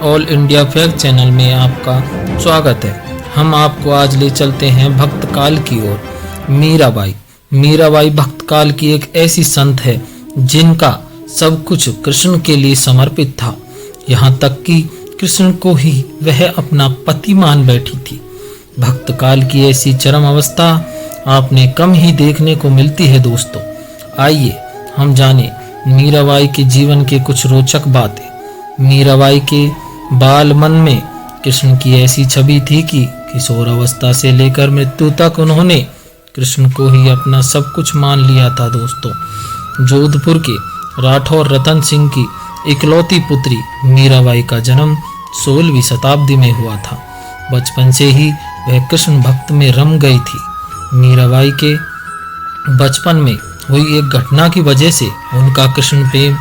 All India fact channel में आपका स्वागत है। हम आपको आज ले चलते हैं भक्त काल की ओर। मीराबाई। मीराबाई भक्त काल की एक ऐसी संत है जिनका सब कुछ कृष्ण के लिए समर्पित था, यहाँ तक कि कृष्ण को ही वह अपना पति मान बैठी थी। भक्त काल की ऐसी चरम अवस्था आपने कम ही देखने को मिलती है दोस्तों। आइए हम जाने मीराबाई के जीवन के कुछ रोचक बातें। मीराबाई के बाल मन में कृष्ण की ऐसी छवि थी कि किशोर अवस्था से लेकर मृत्यु तक उन्होंने कृष्ण को ही अपना सब कुछ मान लिया था दोस्तों। जोधपुर के राठौर रतन सिंह की इकलौती पुत्री मीराबाई का जन्म 16वीं शताब्दी में हुआ था। बचपन से ही वह कृष्ण भक्त में रम गई थी। मीराबाई के बचपन में हुई एक घटना की वजह से उनका कृष्ण प्रेम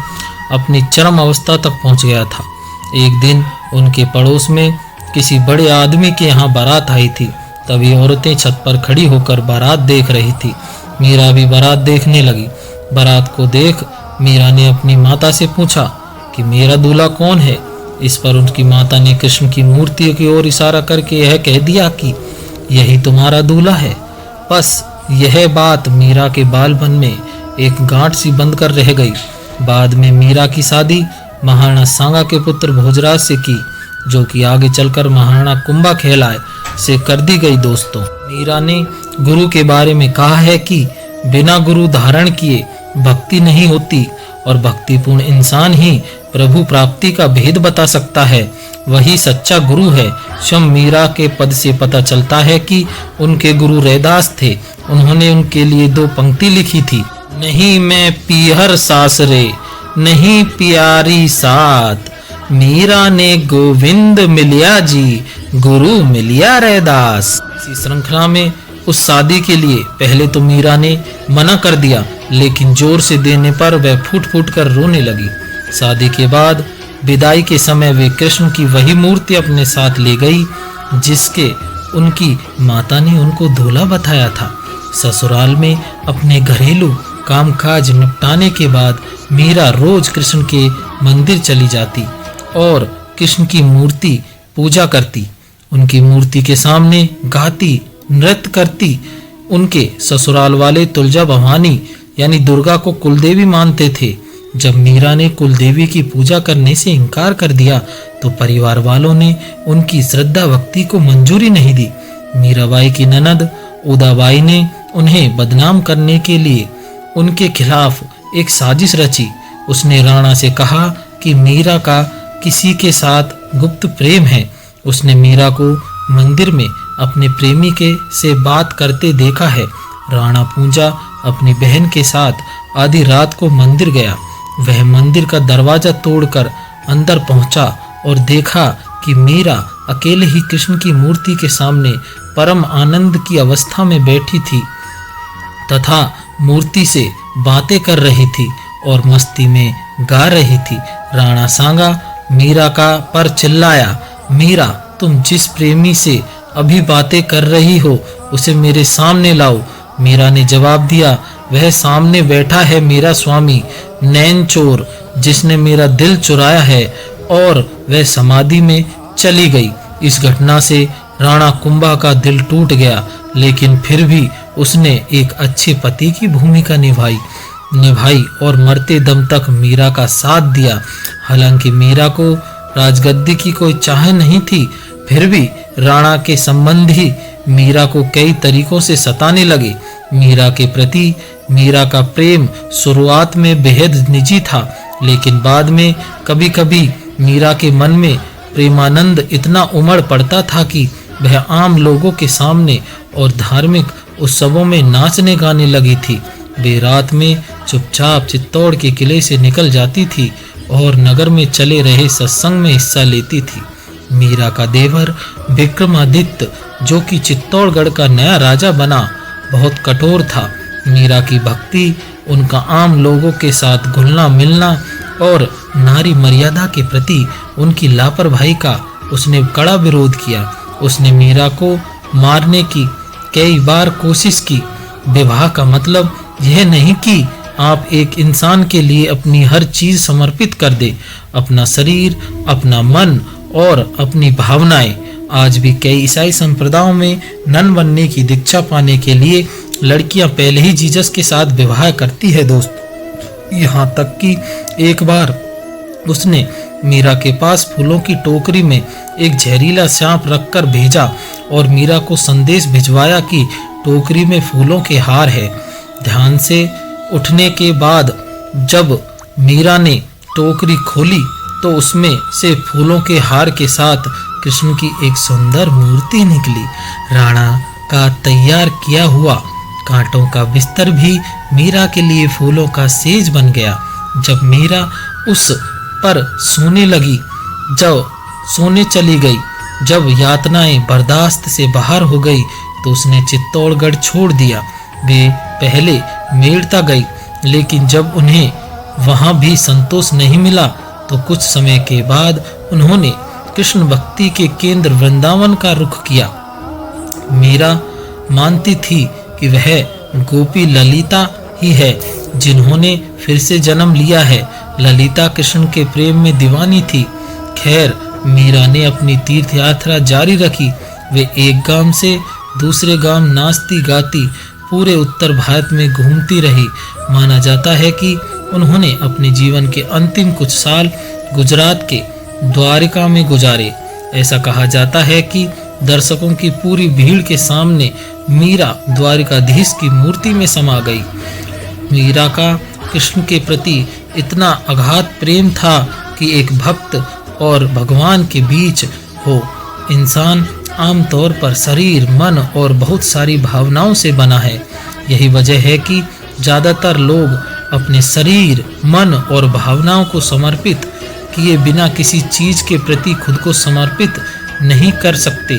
अपनी चरम अवस्था तक पहुंच गया था। एक दिन उनके पड़ोस में किसी बड़े आदमी के यहाँ बारात आई थी। तभी औरतें छत पर खड़ी होकर बारात देख रही थी। मीरा भी बारात देखने लगी। बारात को देख मीरा ने अपनी माता से पूछा कि मेरा दूल्हा कौन है। इस पर उनकी माता ने कृष्ण की मूर्ति की ओर इशारा करके यह कह दिया कि यही तुम्हारा दूल्हा है। बस यह बात मीरा के बाल मन में एक गांठ सी बंद कर रह गई। बाद में मीरा की शादी महाराणा सांगा के पुत्र भोजराज से की, जो कि आगे चलकर महाराणा कुंभा खेलाए से कर दी गई दोस्तों। मीरा ने गुरु के बारे में कहा है कि बिना गुरु धारण किए भक्ति नहीं होती और भक्तिपूर्ण इंसान ही प्रभु प्राप्ति का भेद बता सकता है। वही सच्चा गुरु है। स्वयं मीरा के पद से पता चलता है कि उनके गुरु रैदास थे। उन्होंने उनके लिए 2 पंक्ति लिखी थी। नहीं मैं पीहर सासरे नहीं प्यारी साथ, मीरा ने गोविंद मिलिया जी गुरु मिलिया रैदास। इसी श्रृंखला में उस शादी के लिए पहले तो मीरा ने मना कर दिया, लेकिन जोर से देने पर वह फूट फूट कर रोने लगी। शादी के बाद विदाई के समय वे कृष्ण की वही मूर्ति अपने साथ ले गई जिसके उनकी माता ने उनको दूल्हा बताया था। ससुराल में अपने घरेलू कामकाज निपटाने के बाद मीरा रोज कृष्ण के मंदिर चली जाती और कृष्ण की मूर्ति पूजा करती, उनकी मूर्ति के सामने गाती, नृत्य करती। उनके ससुराल वाले तुलजा भवानी यानी दुर्गा को कुलदेवी मानते थे। जब मीरा ने कुलदेवी की पूजा करने से इनकार कर दिया तो परिवार वालों ने उनकी श्रद्धा भक्ति को मंजूरी नहीं दी। मीराबाई की ननद उदाबाई ने उन्हें बदनाम करने के लिए उनके खिलाफ एक साजिश रची। उसने राणा से कहा कि मीरा का किसी के साथ गुप्त प्रेम है। उसने मीरा को मंदिर में अपने प्रेमी के से बात करते देखा है। राणा पूजा अपनी बहन के साथ आधी रात को मंदिर गया। वह मंदिर का दरवाजा तोड़कर अंदर पहुंचा और देखा कि मीरा अकेले ही कृष्ण की मूर्ति के सामने परम आनंद की अवस्था में बैठी थी तथा मूर्ति से बातें कर रही थी और मस्ती में गा रही थी। राणा सांगा मीरा का पर चिल्लाया, मीरा तुम जिस प्रेमी से अभी बातें कर रही हो उसे मेरे सामने लाओ। मीरा ने जवाब दिया, वह सामने बैठा है मेरा स्वामी नैन चोर जिसने मेरा दिल चुराया है, और वह समाधि में चली गई। इस घटना से राणा कुंभा का दिल टूट गया, लेकिन फिर भी उसने एक अच्छे पति की भूमिका निभाई और मरते दम तक मीरा का साथ दिया। हालांकि मीरा को राजगद्दी की कोई चाह नहीं थी, फिर भी राणा के संबंधी मीरा को कई तरीकों से सताने लगे। मीरा के प्रति मीरा का प्रेम शुरुआत में बेहद निजी था, लेकिन बाद में कभी कभी मीरा के मन में प्रेमानंद इतना उमड़ पड़ता था कि वह आम लोगों के सामने और धार्मिक उत्सवों में नाचने गाने लगी थी। वे रात में चुपचाप चित्तौड़ के किले से निकल जाती थी और नगर में चले रहे सत्संग में हिस्सा लेती थी। मीरा का देवर विक्रमादित्य, जो कि चित्तौड़गढ़ का नया राजा बना, बहुत कठोर था। मीरा की भक्ति, उनका आम लोगों के साथ घुलना मिलना और नारी मर्यादा के प्रति उनकी लापरवाही का उसने कड़ा विरोध किया। उसने मीरा को मारने की कई बार कोशिश की। विवाह का मतलब यह नहीं कि आप एक इंसान के लिए अपनी हर चीज समर्पित कर दे। अपना शरीर, अपना मन और अपनी भावनाएं। आज भी कई ईसाई संप्रदायों में नन बनने की दीक्षा पाने के लिए लड़कियां पहले ही जीसस के साथ विवाह करती है दोस्त। यहाँ तक कि एक बार उसने मीरा के पास फूलों की टोकरी में एक जहरीला सांप रखकर भेजा और मीरा को संदेश भिजवाया कि टोकरी में फूलों के हार है। ध्यान से उठने के बाद जब मीरा ने टोकरी खोली तो उसमें से फूलों के हार के साथ कृष्ण की एक सुंदर मूर्ति निकली। राणा का तैयार किया हुआ कांटों का बिस्तर भी मीरा के लिए फूलों का सेज बन गया। जब मीरा उस पर सोने लगी, जब सोने चली गई, जब यातनाएं बर्दाश्त से बाहर हो गई तो उसने चित्तौड़गढ़ छोड़ दिया। वे पहले मेड़ता गई, लेकिन जब उन्हें वहां भी संतोष नहीं मिला तो कुछ समय के बाद उन्होंने कृष्ण भक्ति के केंद्र वृंदावन का रुख किया। मीरा मानती थी कि वह गोपी ललिता ही है जिन्होंने फिर से जन्म लिया है। ललिता कृष्ण के प्रेम में दीवानी थी। खैर, मीरा ने अपनी तीर्थ यात्रा जारी रखी। वे एक गांव से दूसरे गांव नाचती गाती पूरे उत्तर भारत में घूमती रही। माना जाता है कि उन्होंने अपने जीवन के अंतिम कुछ साल गुजरात के द्वारिका में गुजारे। ऐसा कहा जाता है कि दर्शकों की पूरी भीड़ के सामने मीरा द्वारिकाधीश की मूर्ति में समा गई। मीरा का कृष्ण के प्रति इतना अगाध प्रेम था कि एक भक्त और भगवान के बीच हो। इंसान आमतौर पर शरीर, मन और बहुत सारी भावनाओं से बना है। यही वजह है कि ज़्यादातर लोग अपने शरीर, मन और भावनाओं को समर्पित किए बिना किसी चीज के प्रति खुद को समर्पित नहीं कर सकते।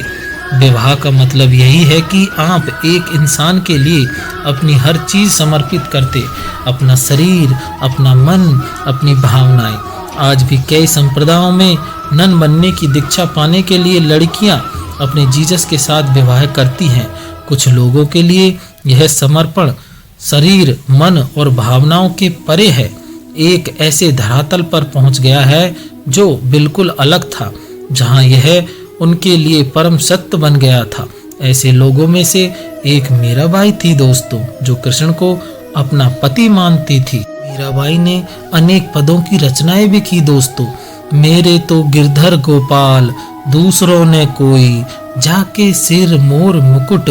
विवाह का मतलब यही है कि आप एक इंसान के लिए अपनी हर चीज समर्पित करते, अपना शरीर, अपना मन, अपनी भावनाएं। आज भी कई संप्रदायों में नन बनने की दीक्षा पाने के लिए लड़कियां अपने जीसस के साथ विवाह करती हैं। कुछ लोगों के लिए यह समर्पण शरीर, मन और भावनाओं के परे है, एक ऐसे धरातल पर पहुंच गया है जो बिल्कुल अलग था, जहां यह उनके लिए परम सत्य बन गया था। ऐसे लोगों में से एक मीराबाई थी दोस्तों, जो कृष्ण को अपना पति मानती थी। मीराबाई ने अनेक पदों की रचनाएं भी की दोस्तों। मेरे तो गिरधर गोपाल दूसरों ने कोई, जाके सिर मोर मुकुट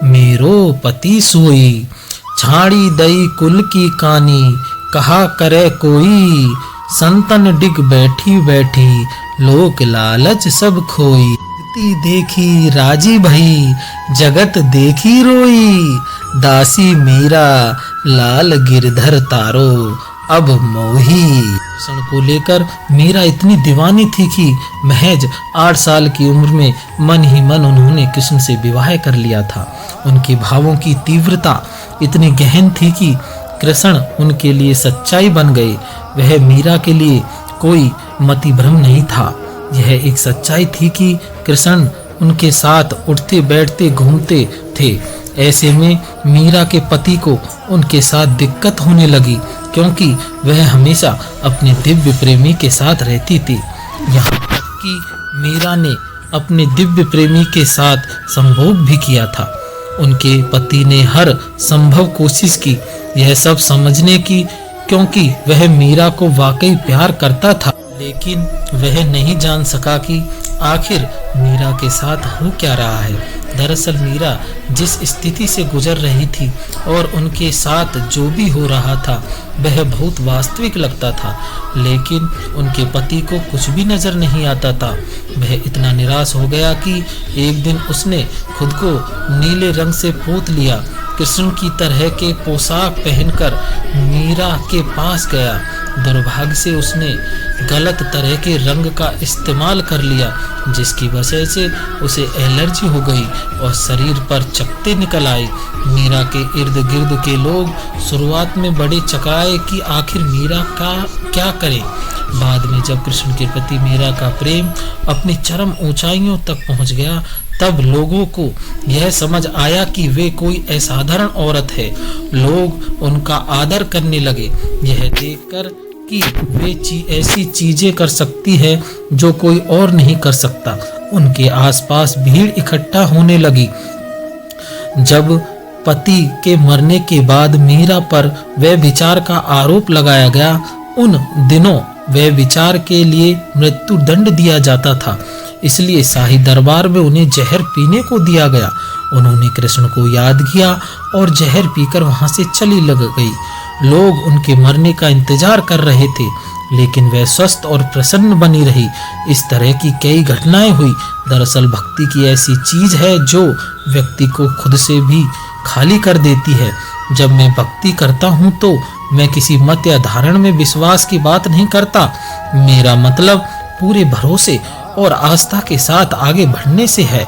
मेरो पति सोई। छाड़ी दई कुल की कानी कहा करे कोई, संतन डिग बैठी बैठी लोक लालच सब खोई। देखी राजी भई जगत देखी रोई, दासी मीरा लाल गिरधर तारो अब मोही। कृष्ण को लेकर मीरा इतनी दीवानी थी कि महज 8 साल की उम्र में मन ही मन उन्होंने कृष्ण से विवाह कर लिया था। उनके भावों की तीव्रता इतनी गहन थी कि कृष्ण उनके लिए सच्चाई बन गए। वह मीरा के लिए कोई मति भ्रम नहीं था, यह एक सच्चाई थी कि कृष्ण उनके साथ उठते बैठते घूमते थे। ऐसे में मीरा के पति को उनके साथ दिक्कत होने लगी, क्योंकि वह हमेशा अपने दिव्य प्रेमी के साथ रहती थी। यहाँ तक कि मीरा ने अपने दिव्य प्रेमी के साथ संभोग भी किया था। उनके पति ने हर संभव कोशिश की यह सब समझने की, क्योंकि वह मीरा को वाकई प्यार करता था, लेकिन वह नहीं जान सका कि आखिर मीरा के साथ हो क्या रहा है। दरअसल मीरा जिस स्थिति से गुजर रही थी और उनके साथ जो भी हो रहा था वह बहुत वास्तविक लगता था, लेकिन उनके पति को कुछ भी नजर नहीं आता था। वह इतना निराश हो गया कि एक दिन उसने खुद को नीले रंग से पोत लिया। कृष्ण की तरह के पोशाक पहनकर मीरा के पास गया। दुर्भाग्य से उसने गलत तरह के रंग का इस्तेमाल कर लिया, जिसकी वजह से उसे एलर्जी हो गई और शरीर पर चकत्ते निकल आए। मीरा के इर्द गिर्द के लोग शुरुआत में बड़े चकराए कि आखिर मीरा का क्या करें। बाद में जब कृष्ण के प्रति मीरा का प्रेम अपनी चरम ऊंचाइयों तक पहुंच गया, तब लोगों को यह समझ आया कि वे कोई असाधारण औरत है। लोग उनका आदर करने लगे। यह देखकर कि वे ऐसी चीजें कर सकती है जो कोई और नहीं कर सकता। उनके आसपास भीड़ इकट्ठा होने लगी। जब पति के मरने के बाद मीरा पर वह विचार का आरोप लगाया गया, उन दिनों वह विचार के लिए मृत्यु दंड दिया जाता था, इसलिए शाही दरबार में उन्हें जहर पीने को दिया गया। उन्होंने कृष्ण को याद किया और जहर पीकर वहां से चली लग गई। लोग उनके मरने का इंतजार कर रहे थे, लेकिन वह स्वस्थ और प्रसन्न बनी रही। इस तरह की कई घटनाएं हुई। दरअसल भक्ति की ऐसी चीज है जो व्यक्ति को खुद से भी खाली कर देती है। जब मैं भक्ति करता हूँ तो मैं किसी मत या धारणा में विश्वास की बात नहीं करता। मेरा मतलब पूरे भरोसे और आस्था के साथ आगे बढ़ने से है।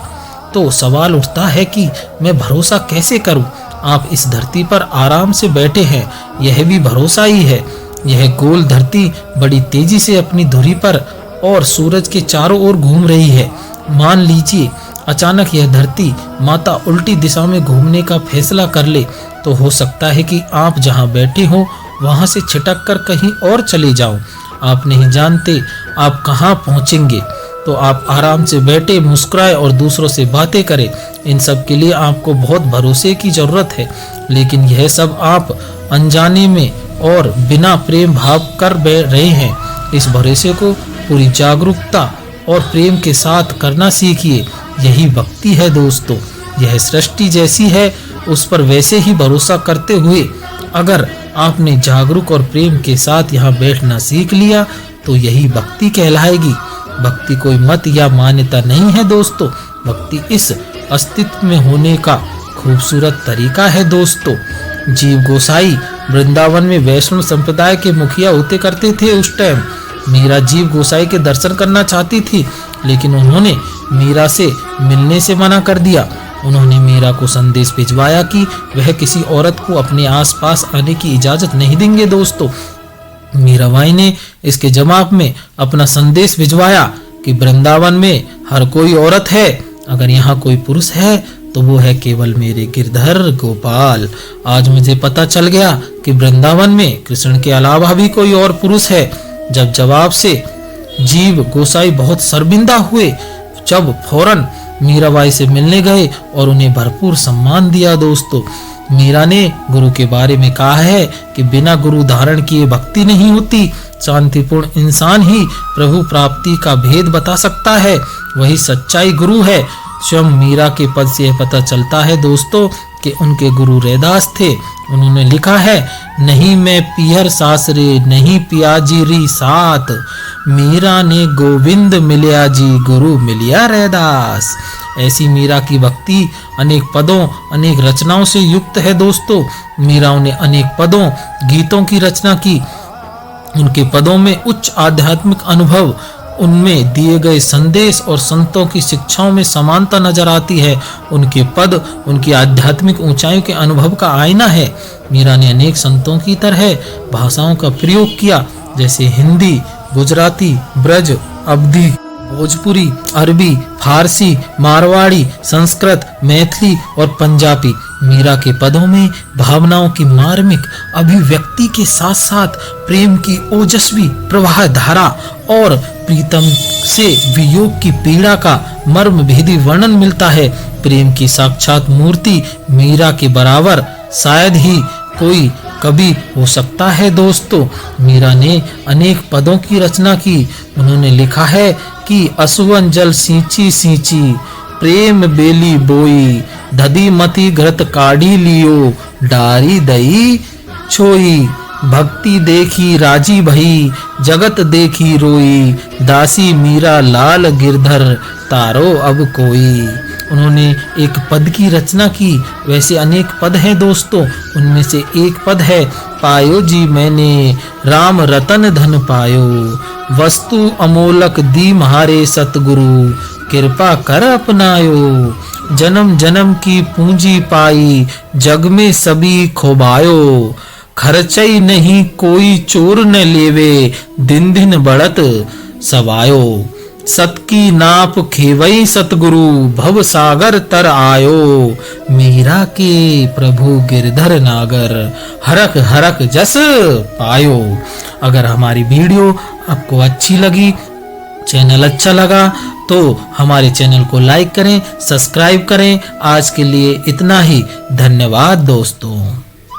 तो सवाल उठता है कि मैं भरोसा कैसे करूं? आप इस धरती पर आराम से बैठे हैं, यह भी भरोसा ही है। यह गोल धरती बड़ी तेजी से अपनी धुरी पर और सूरज के चारों ओर घूम रही है। मान लीजिए अचानक यह धरती माता उल्टी दिशा में घूमने का फैसला कर ले, तो हो सकता है कि आप जहां बैठे हो वहां से छिटक कर कहीं और चले जाओ। आप नहीं जानते आप कहां पहुंचेंगे। तो आप आराम से बैठे, मुस्कुराए और दूसरों से बातें करें। इन सब के लिए आपको बहुत भरोसे की जरूरत है, लेकिन यह सब आप अनजाने में और बिना प्रेम भाव कर रहे हैं। इस भरोसे को पूरी जागरूकता और प्रेम के साथ करना सीखिए। यही भक्ति है दोस्तों। यह सृष्टि जैसी है, उस पर वैसे ही भरोसा करते हुए अगर आपने जागरूक और प्रेम के साथ यहाँ बैठना सीख लिया तो यही भक्ति कहलाएगी। भक्ति कोई मत या मान्यता नहीं है दोस्तों। भक्ति इस अस्तित्व में होने का खूबसूरत तरीका है दोस्तों। जीव गोसाई वृंदावन में वैष्णव संप्रदाय के मुखिया होते करते थे। उस टाइम मीरा जीव गोसाई के दर्शन करना चाहती थी, लेकिन उन्होंने मीरा से मिलने से मना कर दिया। उन्होंने मीरा को संदेश भिजवाया कि वह किसी औरत को अपने आसपास आने की इजाजत नहीं देंगे दोस्तों। मीराबाई ने इसके जवाब में अपना संदेश भिजवाया कि वृंदावन में हर कोई औरत है, अगर यहाँ कोई पुरुष है तो वो है केवल मेरे गिरधर गोपाल। आज मुझे पता चल गया कि वृंदावन में कृष्ण के अलावा भी कोई और पुरुष है। जब जवाब से जीव गोसाई बहुत शर्मिंदा हुए, जब फौरन मीराबाई से मिलने गए और उन्हें भरपूर सम्मान दिया दोस्तों। मीरा ने गुरु के बारे में कहा है कि बिना गुरु धारण किए भक्ति नहीं होती। शांतिपूर्ण इंसान ही प्रभु प्राप्ति का भेद बता सकता है, वही सच्चाई गुरु है। स्वयं मीरा के पद से यह पता चलता है दोस्तों कि उनके गुरु रैदास थे। उन्होंने लिखा है, नहीं मैं पियर सासरे नहीं पियाजी री साथ, मीरा ने गोविंद मिलिया जी गुरु मिलिया रैदास। ऐसी मीरा की भक्ति अनेक पदों अनेक रचनाओं से युक्त है दोस्तों। मीराओं ने अनेक पदों गीतों की रचना की। उनके पदों में उच्च आध्यात्मिक अनुभव, उनमें दिए गए संदेश और संतों की शिक्षाओं में समानता नजर आती है। उनके पद उनकी आध्यात्मिक ऊंचाइयों के अनुभव का आईना है। मीरा ने अनेक संतों की तरह भाषाओं का प्रयोग किया, जैसे हिंदी, गुजराती, ब्रज, अवधी, भोजपुरी, अरबी, फारसी, मारवाड़ी, संस्कृत, मैथिली और पंजाबी। मीरा के पदों में भावनाओं की मार्मिक अभिव्यक्ति के साथ साथ प्रेम की ओजस्वी प्रवाह धारा और प्रीतम से वियोग की पीड़ा का मर्म भेदी वर्णन मिलता है। प्रेम की साक्षात मूर्ति मीरा के बराबर शायद ही कोई कभी हो सकता है दोस्तों। मीरा ने अनेक पदों की रचना की। उन्होंने लिखा है कि असुवन जल सींची सींची, प्रेम बेली बोई, धदी मती घृत काढ़ी लियो, डारी दई छोई, भक्ति देखी राजी भई, जगत देखी रोई, दासी मीरा लाल गिरधर, तारो अब कोई। उन्होंने एक पद की रचना की। वैसे अनेक पद हैं दोस्तों। उनमें से एक पद है, पायो जी मैंने राम रतन धन पायो, वस्तु अमोलक दी म्हारे सतगुरु, कृपा कर अपनायो, जन्म जन्म की पूंजी पाई, जग में सभी खोबायो, खर्चई नहीं कोई चोर न लेवे, दिन दिन बढ़त सवायो। सत की नाप खेवई सतगुरु भव सागर तर आयो। मीरा के प्रभु गिरधर नागर हरक हरक जस पायो। अगर हमारी वीडियो आपको अच्छी लगी, चैनल अच्छा लगा तो हमारे चैनल को लाइक करें, सब्सक्राइब करें। आज के लिए इतना ही। धन्यवाद दोस्तों।